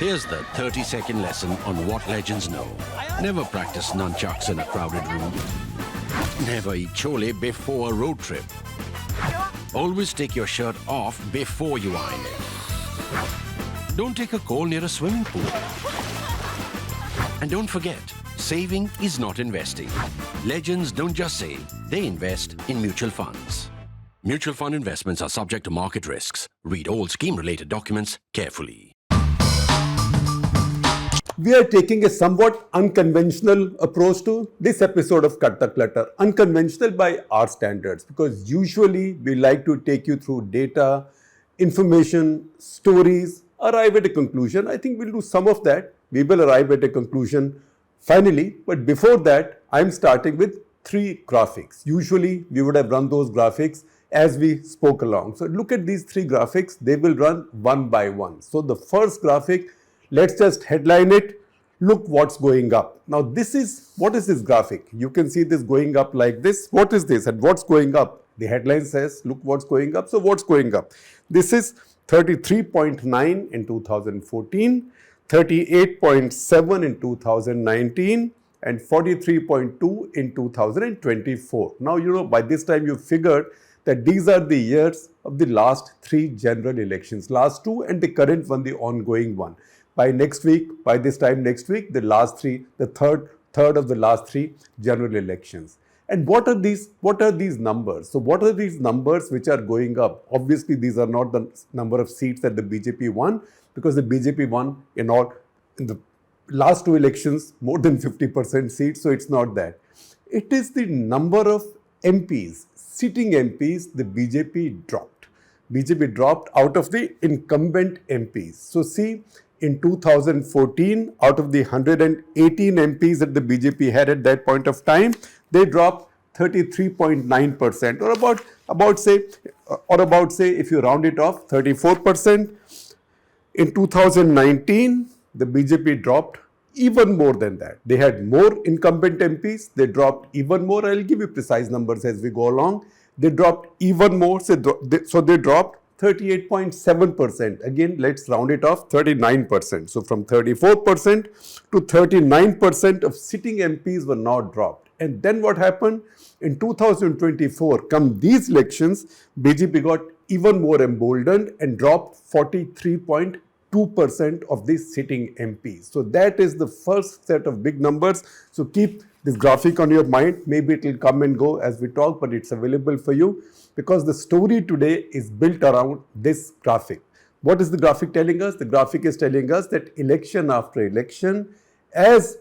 Here's the 30-second lesson on what legends know. Never practice nunchucks in a crowded room. Never eat chole before a road trip. Always take your shirt off before you iron it. Don't take a call near a swimming pool. And don't forget, saving is not investing. Legends don't just save, they invest in mutual funds. Mutual fund investments are subject to market risks. Read all scheme-related documents carefully. We are taking a somewhat unconventional approach to this episode of Cut The Clutter. Unconventional by our standards, because usually we like to take you through data, information, stories, arrive at a conclusion. I think we'll do some of that. We will arrive at a conclusion finally. But before that, I'm starting with 3 graphics. Usually we would have run those graphics as we spoke along. So look at these 3 graphics. They will run one by one. So the first graphic, let's just headline it. Look what's going up. Now what is this graphic? You can see this going up like this. What is this and what's going up? The headline says, look what's going up. So what's going up? This is 33.9 in 2014, 38.7 in 2019, and 43.2 in 2024. Now, by this time you figured that these are the years of the last 3 general elections, last 2 and the current one, the ongoing one. By this time next week, the third of the last 3 general elections. And what are these numbers? So what are these numbers which are going up? Obviously, these are not the number of seats that the BJP won, because the BJP won in the last 2 elections more than 50% seats, so it's not that. It is the number of MPs, sitting MPs, the BJP dropped. BJP dropped out of the incumbent MPs. So see, in 2014, out of the 118 MPs that the BJP had at that point of time, they dropped 33.9%, or about say, if you round it off, 34%. In 2019, the BJP dropped even more than that. They had more incumbent MPs. They dropped even more. I'll give you precise numbers as we go along. They dropped even more. So they dropped 38.7%. Again, let's round it off, 39%. So from 34% to 39% of sitting MPs were now dropped. And then what happened? In 2024, come these elections, BJP got even more emboldened and dropped 43.2% of the sitting MPs. So that is the first set of big numbers. So keep this graphic on your mind. Maybe it will come and go as we talk, but it's available for you, because the story today is built around this graphic. What is the graphic telling us? The graphic is telling us that election after election, as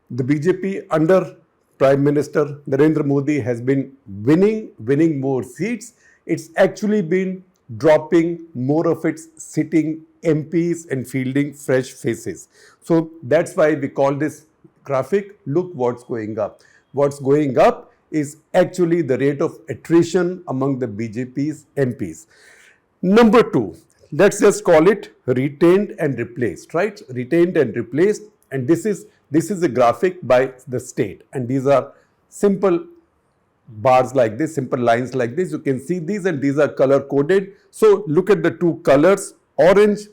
the BJP under Prime Minister Narendra Modi has been winning more seats, it's actually been dropping more of its sitting MPs and fielding fresh faces. So that's why we call this graphic, look what's going up. What's going up is actually the rate of attrition among the BJP's MPs. Number 2, let's just call it retained and replaced, right? Retained and replaced. And this is a graphic by the state. And these are simple bars like this, simple lines like this. You can see these, and these are color coded. So look at the 2 colors. Orange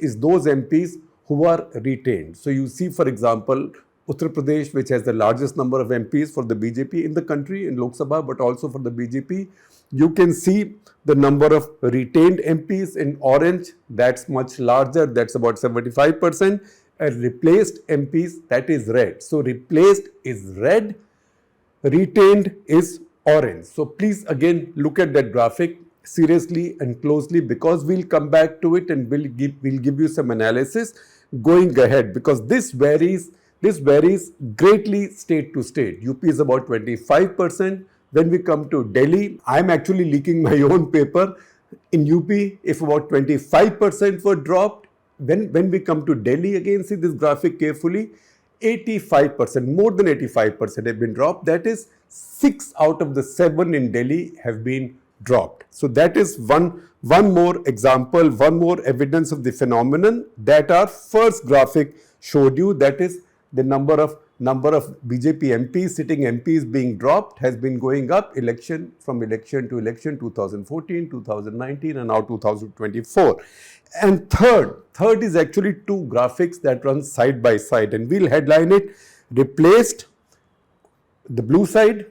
is those MPs who are retained. So you see, for example, Uttar Pradesh, which has the largest number of MPs for the BJP in the country, in Lok Sabha, but also for the BJP. You can see the number of retained MPs in orange. That's much larger. That's about 75%. And replaced MPs, that is red. So replaced is red, retained is orange. So please again look at that graphic seriously and closely, because we'll come back to it and we'll give you some analysis going ahead, because this varies greatly state to state. UP is about 25%. When we come to Delhi, I'm actually leaking my own paper. In UP, if about 25% were dropped, when we come to Delhi, again see this graphic carefully, 85%, more than 85% have been dropped. That is 6 out of the 7 in Delhi have been dropped. So that is one more example, one more evidence of the phenomenon that our first graphic showed you. That is the number of BJP MPs, sitting MPs being dropped has been going up from election to election, 2014, 2019 and now 2024. And third, third is actually two graphics that run side by side, and we'll headline it replaced the blue side,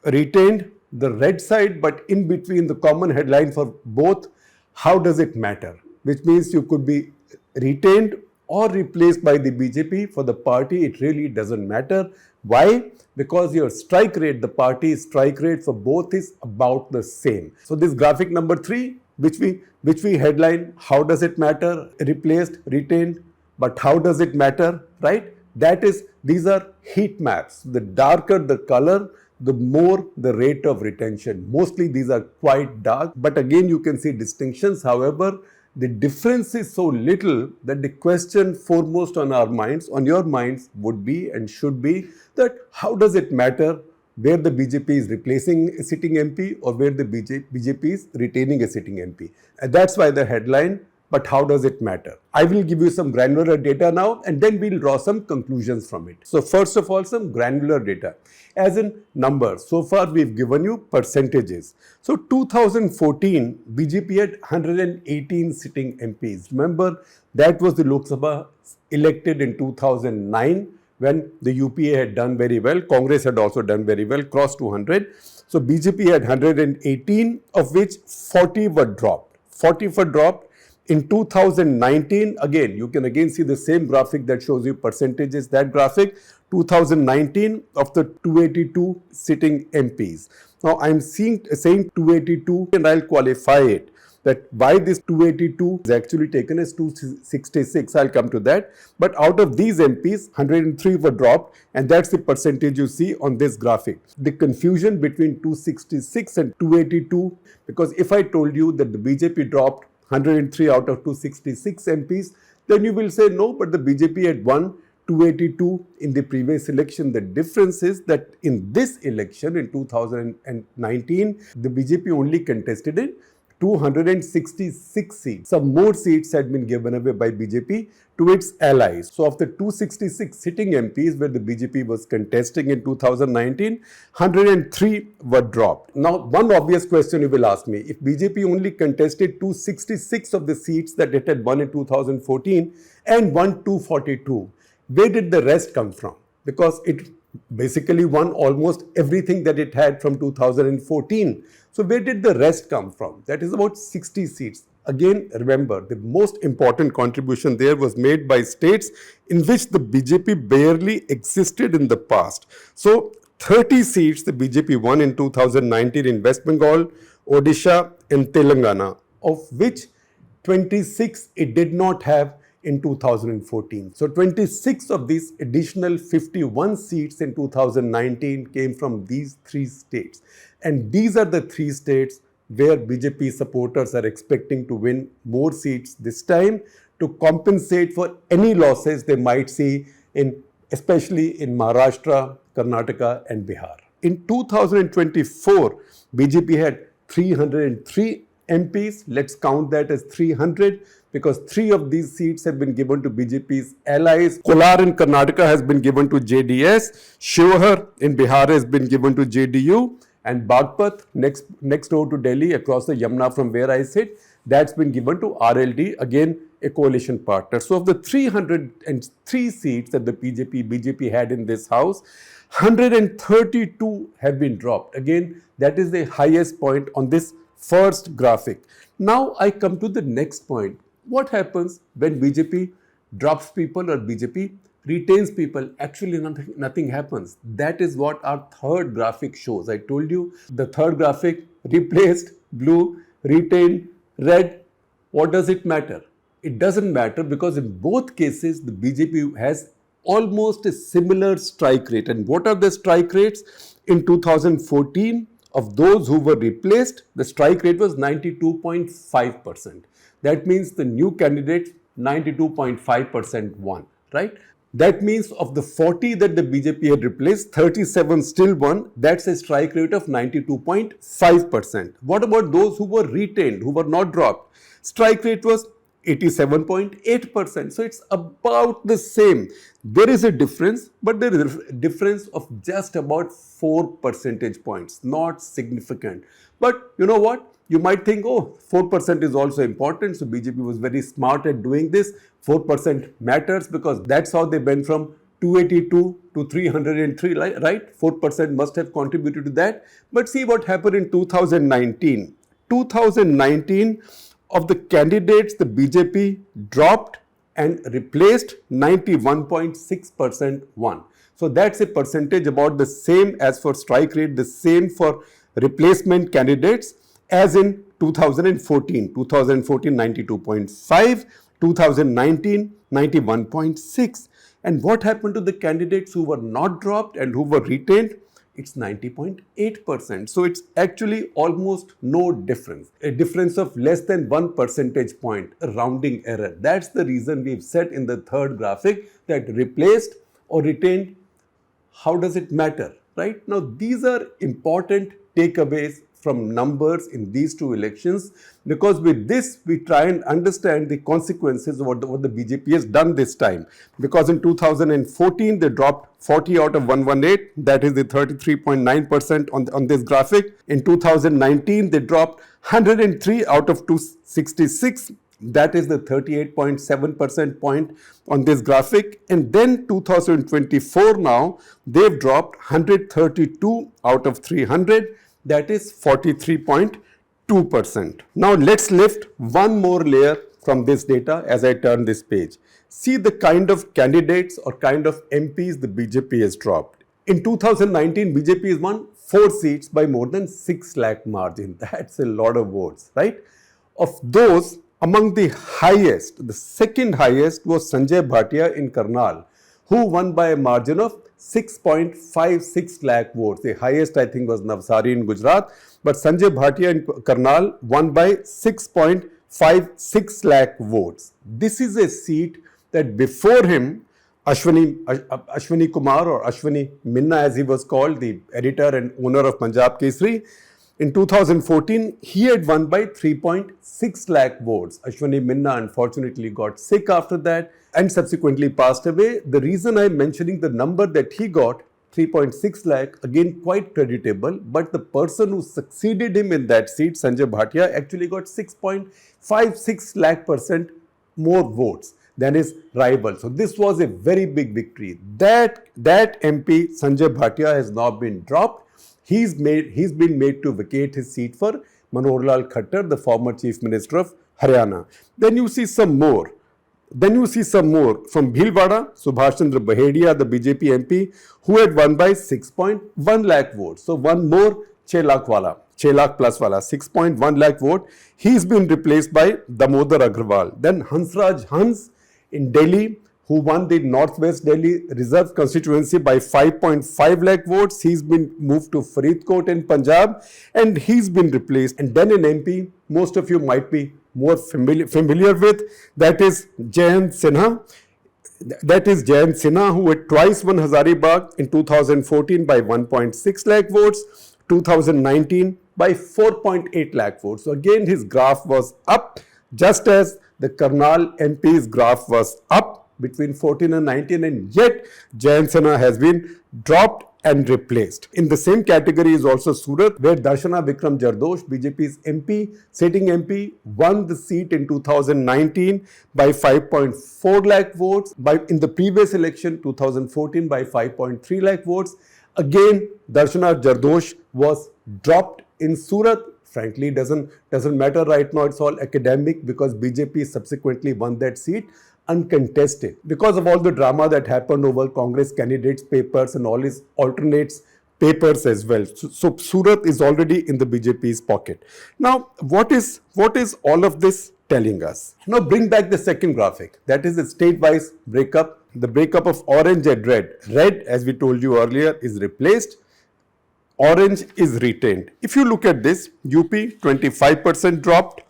retained the red side, but in between the common headline for both, how does it matter? Which means you could be retained or replaced by the BJP. For the party, it really doesn't matter. Why? Because your strike rate, the party's strike rate for both is about the same. So this graphic number 3, which we headline, how does it matter? Replaced, retained, but how does it matter, right? That is, these are heat maps. The darker the color, the more the rate of retention. Mostly these are quite dark, but again you can see distinctions. However, the difference is so little that the question foremost on our minds, on your minds, would be and should be that how does it matter where the BJP is replacing a sitting MP or where the BJP is retaining a sitting MP. And that's why the headline, but how does it matter? I will give you some granular data now and then we'll draw some conclusions from it. So first of all, some granular data. As in numbers, so far we've given you percentages. So 2014, BJP had 118 sitting MPs. Remember, that was the Lok Sabha elected in 2009 when the UPA had done very well. Congress had also done very well, crossed 200. So BJP had 118, of which 40 were dropped. 40 were dropped. In 2019, again, you can again see the same graphic that shows you percentages, that graphic, 2019 of the 282 sitting MPs. Now, I'm saying 282 and I'll qualify it. That why this 282 is actually taken as 266, I'll come to that. But out of these MPs, 103 were dropped, and that's the percentage you see on this graphic. The confusion between 266 and 282, because if I told you that the BJP dropped 103 out of 266 MPs, then you will say no, but the BJP had won 282 in the previous election. The difference is that in this election in 2019, the BJP only contested in 266 seats. Some more seats had been given away by BJP to its allies. So of the 266 sitting MPs where the BJP was contesting in 2019, 103 were dropped. Now, one obvious question you will ask me, if BJP only contested 266 of the seats that it had won in 2014 and won 242, where did the rest come from? Because it basically won almost everything that it had from 2014. So where did the rest come from? That is about 60 seats. Again, remember, the most important contribution there was made by states in which the BJP barely existed in the past. So 30 seats the BJP won in 2019 in West Bengal, Odisha and Telangana, of which 26 it did not have in 2014. So 26 of these additional 51 seats in 2019 came from these 3 states. And these are the 3 states where BJP supporters are expecting to win more seats this time to compensate for any losses they might see especially in Maharashtra, Karnataka and Bihar. In 2024, BJP had 303 MPs. Let's count that as 300 because 3 of these seats have been given to BJP's allies. Kolar in Karnataka has been given to JDS. Shivagar in Bihar has been given to JDU. And Bagpat, next door to Delhi, across the Yamuna from where I sit, that's been given to RLD, again a coalition partner. So of the 303 seats that the BJP had in this house, 132 have been dropped. Again, that is the highest point on this first graphic. Now I come to the next point. What happens when BJP drops people or BJP retains people? Actually nothing happens. That is what our third graphic shows. I told you the third graphic, replaced, blue, retained, red. What does it matter? It doesn't matter because in both cases the BJP has almost a similar strike rate. And what are the strike rates? In 2014, of those who were replaced, the strike rate was 92.5%. That means the new candidate 92.5% won, right? That means of the 40 that the BJP had replaced, 37 still won. That's a strike rate of 92.5%. What about those who were retained, who were not dropped? Strike rate was 87.8%. So it's about the same. There is a difference, but there is a difference of just about 4 percentage points, not significant. But you know what? You might think, oh, 4% is also important. So BJP was very smart at doing this. 4% matters because that's how they went from 282 to 303, right? 4% must have contributed to that. But see what happened in 2019. 2019, of the candidates, the BJP dropped and replaced 91.6% won. So that's a percentage about the same as for strike rate, the same for replacement candidates as in 2014. 2014, 92.5, 2019, 91.6. And what happened to the candidates who were not dropped and who were retained? It's 90.8%. So it's actually almost no difference. A difference of less than 1 percentage point, a rounding error. That's the reason we've said in the third graphic that replaced or retained, how does it matter, right? Now, these are important takeaways from numbers in these two elections, because with this we try and understand the consequences of what the BJP has done this time. Because in 2014 they dropped 40 out of 118, that is the 33.9% on this graphic. In 2019 they dropped 103 out of 266, that is the 38.7% point on this graphic. And then 2024 now, they've dropped 132 out of 300, that is 43.2%. Now let's lift one more layer from this data as I turn this page. See the kind of candidates or kind of MPs the BJP has dropped. In 2019, BJP has won 4 seats by more than 6 lakh margin. That's a lot of votes, right? Of those, among the highest, the second highest was Sanjay Bhatia in Karnal, who won by a margin of 6.56 lakh votes. The highest, I think, was Navsari in Gujarat, but Sanjay Bhatia in Karnal won by 6.56 lakh votes. This is a seat that before him, Ashwani Kumar, or Ashwani Minna as he was called, the editor and owner of Punjab Kesari, in 2014, he had won by 3.6 lakh votes. Ashwani Minna unfortunately got sick after that and subsequently passed away. The reason I'm mentioning the number that he got, 3.6 lakh, again quite creditable, but the person who succeeded him in that seat, Sanjay Bhatia, actually got 6.56 lakh % more votes than his rival. So this was a very big victory. That MP, Sanjay Bhatia, has now been dropped. He's been made to vacate his seat for Manohar Lal Khattar, the former Chief Minister of Haryana. Then you see some more. From Bhilwara, Subhash Chandra Bahedia, the BJP MP, who had won by 6.1 lakh votes. So one more 6 lakh plus wala, 6.1 lakh vote. He's been replaced by Damodar Agrawal. Then Hansraj Hans in Delhi, who won the Northwest Delhi Reserve constituency by 5.5 lakh votes. He's been moved to Faridkot in Punjab and he's been replaced. And then an MP, most of you might be more familiar with, that is Jayant Sinha, who had twice won Hazaribagh in 2014 by 1.6 lakh votes, 2019 by 4.8 lakh votes. So again, his graph was up, just as the Karnal MP's graph was up between 14 and 19, and yet Jayant Sinha has been dropped and replaced. In the same category is also Surat, where Darshana Vikram Jardosh, BJP's MP, sitting MP, won the seat in 2019 by 5.4 lakh votes. In the previous election, 2014, by 5.3 lakh votes. Again, Darshana Jardosh was dropped in Surat. Frankly, doesn't matter right now. It's all academic because BJP subsequently won that seat uncontested because of all the drama that happened over Congress candidates' papers and all his alternates' papers as well. So Surat is already in the BJP's pocket. Now, what is all of this telling us? Now, bring back the second graphic. That is the state-wise breakup. The breakup of orange and red. Red, as we told you earlier, is replaced. Orange is retained. If you look at this, UP 25% dropped.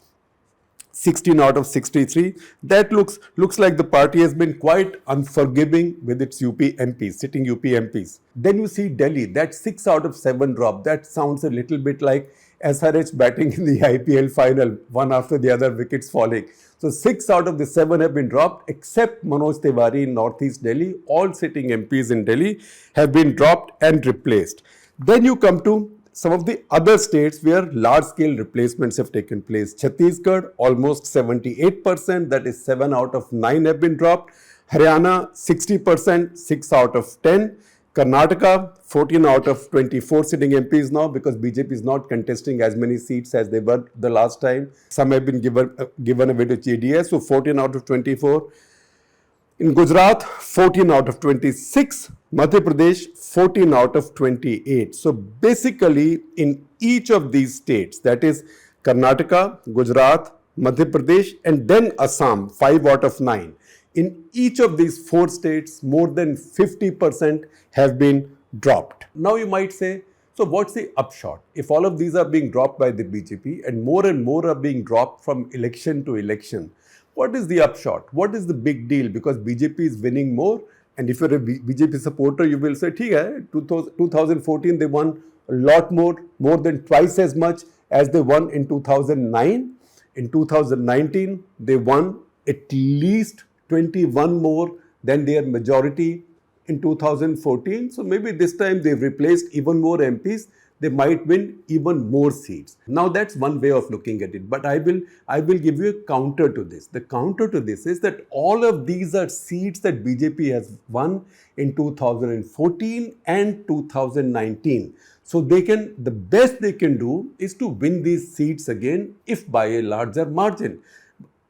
16 out of 63. That looks like the party has been quite unforgiving with its UP MPs, sitting UP MPs. Then you see Delhi, that 6 out of 7 drop. That sounds a little bit like SRH batting in the IPL final, one after the other, wickets falling. So 6 out of the 7 have been dropped, except Manoj Tiwari in Northeast Delhi. All sitting MPs in Delhi have been dropped and replaced. Then you come to some of the other states where large-scale replacements have taken place. Chhattisgarh, almost 78%, that is 7 out of 9 have been dropped. Haryana, 60%, 6 out of 10. Karnataka, 14 out of 24 sitting MPs now, because BJP is not contesting as many seats as they were the last time. Some have been given away to JDS, so 14 out of 24. In Gujarat, 14 out of 26. Madhya Pradesh, 14 out of 28. So basically, in each of these states, that is Karnataka, Gujarat, Madhya Pradesh, and then Assam, 5 out of 9. In each of these 4 states, more than 50% have been dropped. Now you might say, so what's the upshot? If all of these are being dropped by the BJP and more are being dropped from election to election, what is the upshot? What is the big deal? Because BJP is winning more, and if you're a BJP supporter, you will say, "ठीक है, 2014 they won a lot more than twice as much as they won in 2009. In 2019, they won at least 21 more than their majority in 2014. So maybe this time they've replaced even more MPs. They might win even more seats." Now that's one way of looking at it. But I will give you a counter to this. The counter to this is that all of these are seats that BJP has won in 2014 and 2019. So the best they can do is to win these seats again, if by a larger margin.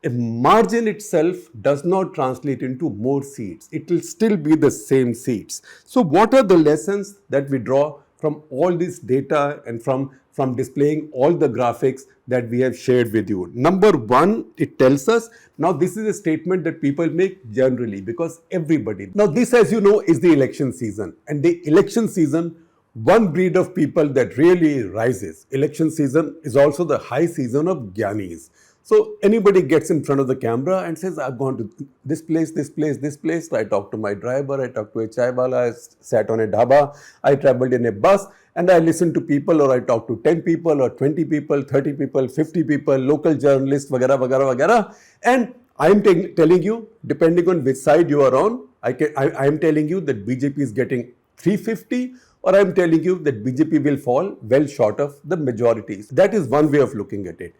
A margin itself does not translate into more seats. It will still be the same seats. So what are the lessons that we draw from all this data and from displaying all the graphics that we have shared with you? Number one, it tells us, now this is a statement that people make generally because everybody. Now this, as you know, is the election season. And the election season, one breed of people that really rises. Election season is also the high season of Gyanis. So anybody gets in front of the camera and says, "I've gone to this place, this place, this place. I talked to my driver, I talked to a chai wala, I sat on a dhaba, I traveled in a bus, and I listened to people, or I talked to 10 people or 20 people, 30 people, 50 people, local journalists, vagara, vagara, vagara. And I'm telling you, depending on which side you are on, I'm telling you that BJP is getting 350, or I'm telling you that BJP will fall well short of the majorities." That is one way of looking at it.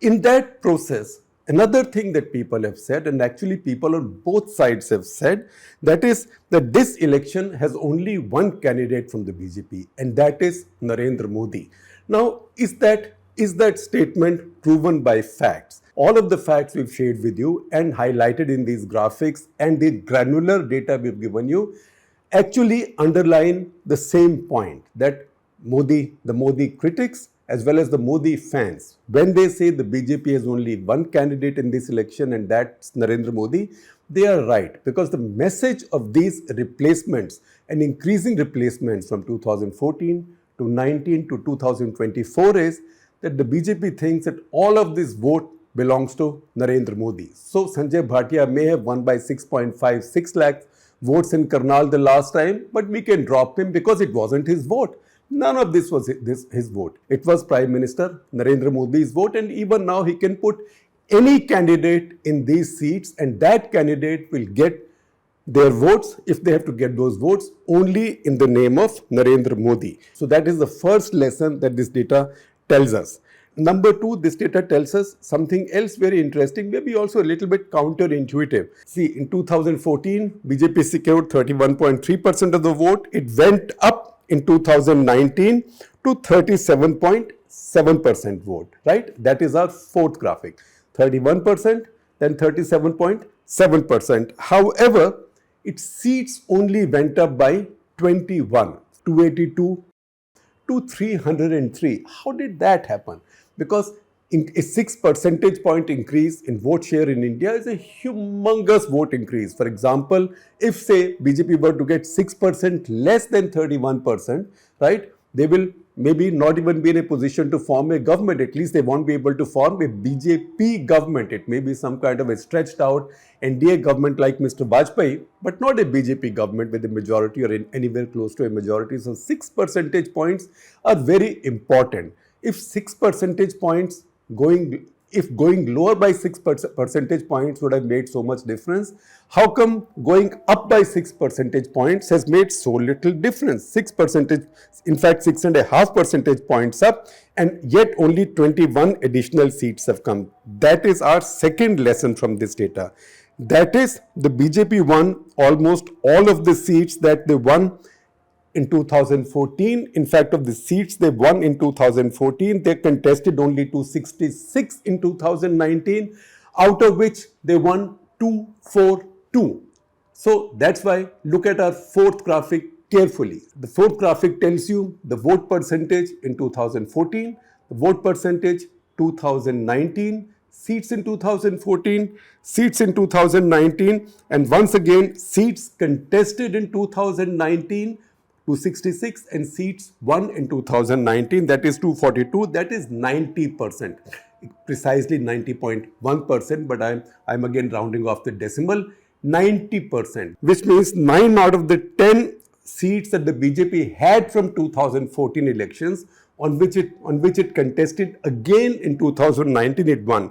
In that process, another thing that people have said, and actually people on both sides have said, that is that this election has only one candidate from the BJP, and that is Narendra Modi. Now, is that statement proven by facts? All of the facts we've shared with you and highlighted in these graphics and the granular data we've given you actually underline the same point, that the Modi critics as well as the Modi fans, when they say the BJP has only one candidate in this election and that's Narendra Modi, they are right, because the message of these replacements and increasing replacements from 2014 to 19 to 2024 is that the BJP thinks that all of this vote belongs to Narendra Modi. So Sanjay Bhatia may have won by 6.56 lakh votes in Karnal the last time, but we can drop him because it wasn't his vote. None of this was his vote. It was Prime Minister Narendra Modi's vote, and even now he can put any candidate in these seats and that candidate will get their votes, if they have to get those votes, only in the name of Narendra Modi. So that is the first lesson that this data tells us. Number two, this data tells us something else very interesting, maybe also a little bit counterintuitive. See, in 2014, BJP secured 31.3% of the vote. It went up in 2019 to 37.7% vote, right? That is our fourth graphic. 31%, then 37.7%. However, its seats only went up by 21, 282 to 303. How did that happen? Because a 6 percentage point increase in vote share in India is a humongous vote increase. For example, if say BJP were to get 6% less than 31%, right, they will maybe not even be in a position to form a government. At least they won't be able to form a BJP government. It may be some kind of a stretched out NDA government like Mr. Vajpayee, but not a BJP government with a majority or anywhere close to a majority. So 6 percentage points are very important. If 6 percentage points going if going lower by 6 percentage points would have made so much difference, how come going up by 6 percentage points has made so little difference? 6 percentage, in fact 6.5 percentage points up, and yet only 21 additional seats have come. That is our second lesson from this data. That is, the BJP won almost all of the seats that they won in 2014. In fact, of the seats they won in 2014, they contested only 266 in 2019, out of which they won 242. So that's why look at our fourth graphic carefully. The fourth graphic tells you the vote percentage in 2014, the vote percentage 2019, seats in 2014, seats in 2019, and once again seats contested in 2019, 266, and seats won in 2019, that is 242, that is 90%, precisely 90.1%, but I'm again rounding off the decimal, 90%, which means 9 out of the 10 seats that the BJP had from 2014 elections on which it contested again in 2019, it won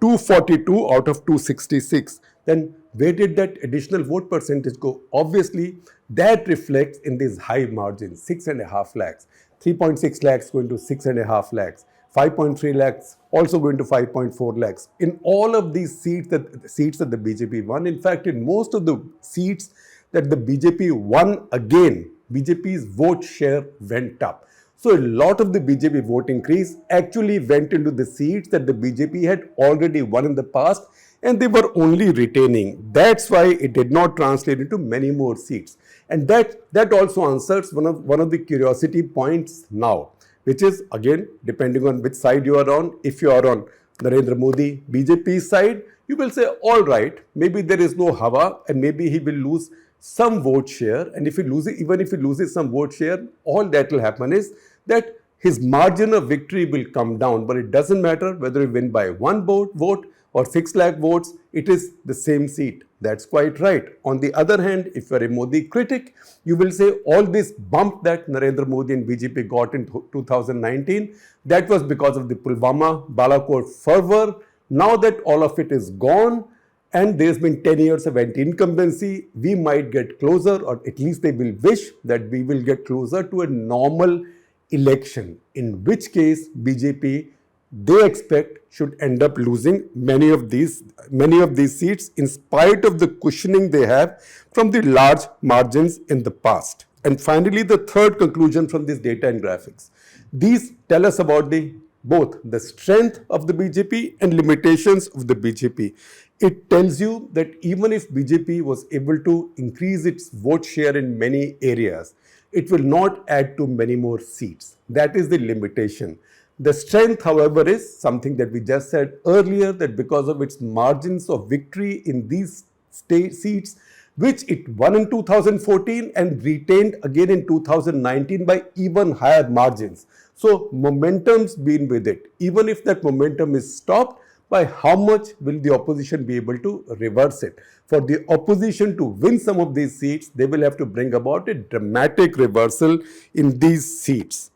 242 out of 266. Then where did that additional vote percentage go? Obviously, that reflects in these high margins, 6.5 lakhs, 3.6 lakhs going to 6.5 lakhs, 5.3 lakhs also going to 5.4 lakhs. In all of these seats that the BJP won, in fact, in most of the seats that the BJP won again, BJP's vote share went up. So a lot of the BJP vote increase actually went into the seats that the BJP had already won in the past, and they were only retaining. That's why it did not translate into many more seats. And that also answers one of the curiosity points now, which is, again, depending on which side you are on. If you are on Narendra Modi BJP side, you will say, all right, maybe there is no Hawa and maybe he will lose some vote share. And if he loses, even if he loses some vote share, all that will happen is that his margin of victory will come down. But it doesn't matter whether you win by one vote or 6 lakh votes, it is the same seat. That's quite right. On the other hand, if you are a Modi critic, you will say all this bump that Narendra Modi and BJP got in 2019, that was because of the Pulwama Balakot fervor. Now that all of it is gone and there's been 10 years of anti-incumbency, we might get closer, or at least they will wish that we will get closer to a normal election, in which case BJP, they expect, should end up losing many of these seats in spite of the cushioning they have from the large margins in the past. And finally, the third conclusion from this data and graphics. These tell us about both the strength of the BJP and limitations of the BJP. It tells you that even if BJP was able to increase its vote share in many areas, it will not add to many more seats. That is the limitation. The strength, however, is something that we just said earlier, that because of its margins of victory in these seats, which it won in 2014 and retained again in 2019 by even higher margins. So momentum's been with it. Even if that momentum is stopped, by how much will the opposition be able to reverse it? For the opposition to win some of these seats, they will have to bring about a dramatic reversal in these seats.